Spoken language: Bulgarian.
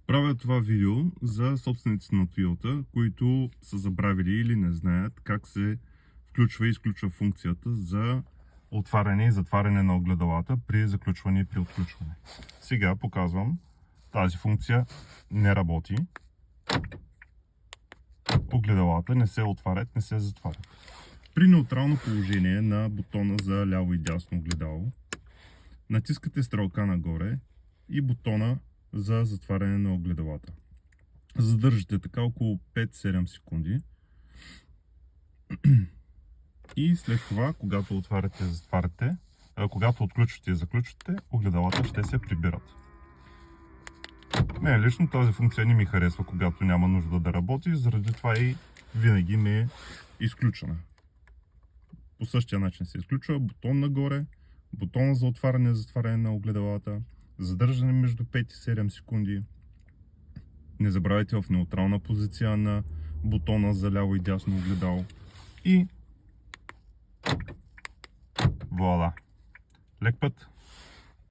Правя това видео за собствениците на Toyota, които са забравили или не знаят как се включва и изключва функцията за отваряне и затваряне на огледалата при заключване и при отключване. Сега показвам, тази функция не работи. Огледалата не се отварят, не се затварят. При неутрално положение на бутона за ляво и дясно огледало, натискате стрелка нагоре и бутона за затваряне на огледалата. Задържате така около 5-7 секунди. И след това, когато отваряте и затваряте, когато отключвате и заключвате, огледалата ще се прибират. Не, лично тази функция не ми харесва, когато няма нужда да работи, заради това и винаги ми е изключена. По същия начин се изключва бутон нагоре, бутона за отваряне и затваряне на огледалата, задържане между 5 и 7 секунди. Не забравяйте в неутрална позиция на бутона за ляво и дясно огледало. И вуаля! Лек път!